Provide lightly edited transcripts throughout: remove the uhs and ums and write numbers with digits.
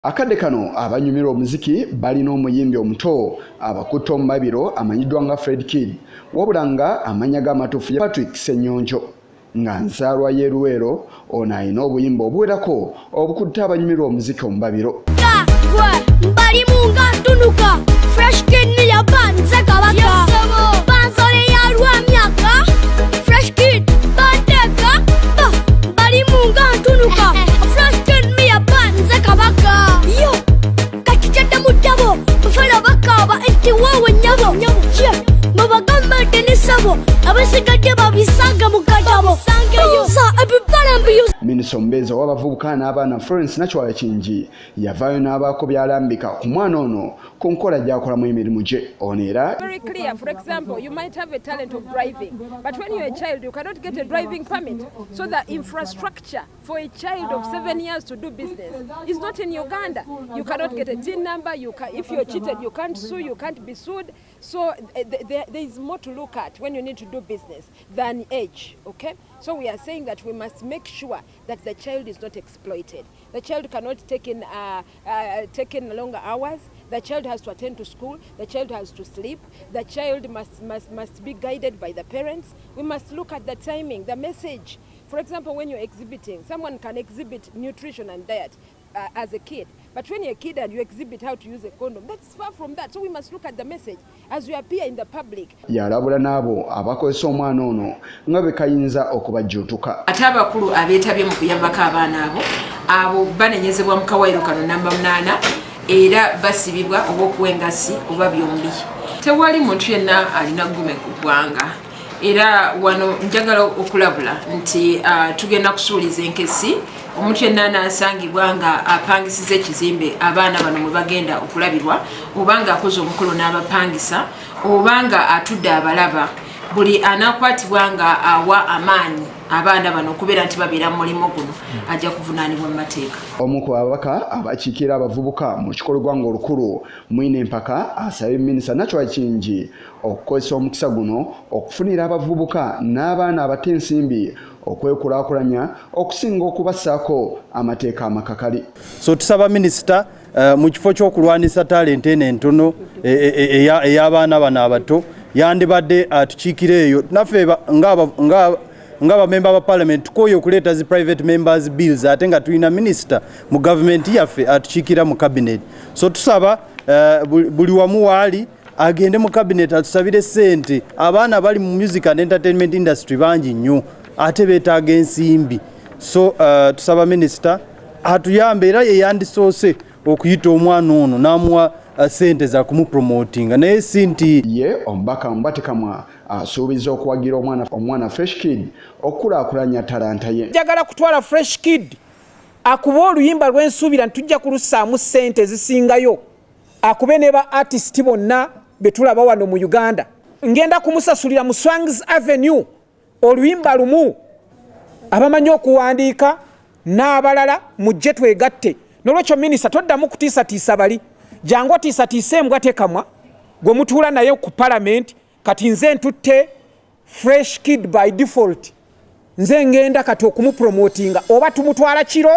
Akadde kano abanyumira omuziki balina omuyimbi omuto abakuto mbabiro amanyiddwa nga Fred Kid wabula nga amanya g'amatuufu ya Patrick Ssenyonjo nga nsaalwa y'eruwero ono alina obuyimba obuwerako obukutte abanyumira omuziki omubabiro. Mbali munga tunuka Fresh Kid ni yabanze kabaka bansole ya lwa myaka Fresh Kid bandeka mbali munga tunuka Fresh Kid ni yabanze kabaka yo kakichata mutabo bafala bakaba enti wowe nyabo mabagamba tenisabo abasigadde babisaga mukadabo sa abibalambi Minisombezo w'abavubuka n'abaana Florence Nachwala Kingi yavaayo n'abaako byalambika ku mwana ono ku nkola gy'akolamu emirimu gye. Ono era very clear. For example, you might have a talent of driving, but when you're a child you cannot get a driving permit. So the infrastructure for a child of 7 years to do business is not in Uganda. You cannot get a TIN number. If you're cheated, you can't sue, you can't be sued. So there is more to look at when you need to do business than age, okay? So we are saying that we must make sure that the child is not exploited. The child cannot take in longer hours. The child has to attend to school. The child has to sleep. The child must be guided by the parents. We must look at the timing, the message. For example, when you're exhibiting, someone can exhibit nutrition and diet as a kid. But when you're a kid and you exhibit how to use a condom, that's far from that. So we must look at the message as we appear in the public. Yalabula nabo abakozesa omwana ono nga bwe kayinza okubajjuutuka. Ate abakulu abeetabye mu kuyambako abaana abo banenyezebwa mu kawairo kano namba 8 era basibibwa oba okuwengasi oba byombi. Tewali muntu yenna alina ggume ku ggwanga. Era wano njagala okulabula nti tugenda kusuuliza enkesi omuntu yenna anaasangibwa nga apangisiza ekizimbe abaana bano mwe bagenda okulabirwa oba nga akoze omukolo n'abapangisa oba nga atudde abalaba buli anaakwatibwa nga awa amaanyi abaana bano okubeera nti babeera mu mulimu guno ajja kuvunaanibwa mu mateeka. Omu ku babaka abakiikira abavubuka mu kikolwa ng'olukulu mwine empaka asabye Minisita Nachwala Kingi okukozesa omukisa guno okufunira abavubuka n'abaana abato ensimbi okwekulaakulanya okusinga okubassaako amateeka amakakali. So tusaba Minisita mu kifo ky'okulwanisa talenti eno entono ey'abaana bano abato yandibadde atukiikira eyo naffe nga member ba parliament tukoye okuleeta zi private members bills ate nga tulina minister mu government yaffe atukiikira mu cabinet. So tusaba buli wamu waali agende mu cabinet atusabire sente abaana bali mu music and entertainment industry bangi nnyo ate beetaaga ensimbi. So tusaba minister atuyambe era yeyandisoose okuyita omwana ono n'amuwa sente za kumupromotinga naye sinti ye omubaka MBWA asuubiza okuwagira omwana Fresh Kid okukulaakulanya talanta ye. Njagala kutwala Fresh Kid akuba oluyimba lw'ensuubira ntujja kulussaamu sente zisingayo akube ne ba artist bonna betulaba wano mu Uganda ngenda kumusasulira mu Swangs Avenue oluyimba lumu abamanyi okuwandiika n'abalala mujje twegatte. Nolwekyo Minisita toddamu kutiisatiisa bali jangu atiisatiisa embwa tekamwa gwe mutuula naye ku parliament kati nze ntutte Fresh Kid by default nze ngenda kati okumupromotinga oba tumutwala kiro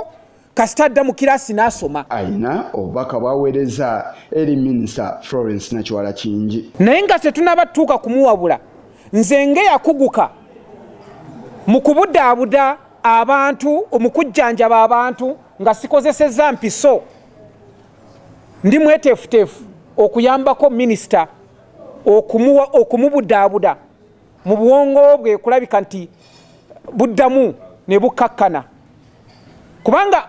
kasitadda mu kirasi n'asoma. Alina obubaka bwaweereza eri Minisita Florence Nachwala Kingi naye nga tetunabatuuka kumuwabula nze ngeyakuguka mu kubudaabuda abantu omukujjanjaba abantu nga sikozesezza mpiso ndi mweteefuteefu okuyambako Minisita okumubudaabuda mu buwongo bwe kulabika nti buddamu ne bukkakkana kubanga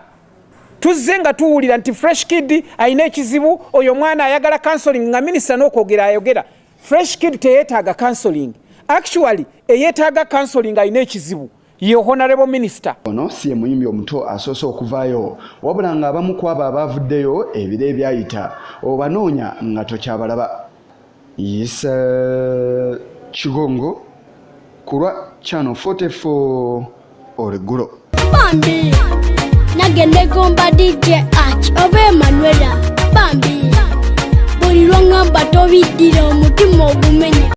tuzze nga tuwulira nti Fresh Kid alina ekizibu oyo mwana ayagala counseling nga Minisita n'okwogera ayogera. Fresh Kid teyeetaaga counseling, actually eyeetaaga counseling alina ekizibu ye Honorable Minister. Ono si ye muyimbi omuto asoose okuvaayo wabula nga abamu ku abo abavuddeyo ebiro ebyayita obanoonya nga tokyabalaba. Isa Kigongo kulwa Channel 44 Oleggulo. Bambi nagende gomba DJ Arch oba Emanuela Bambi buli lwangamba tobiddira omutima ogumenya.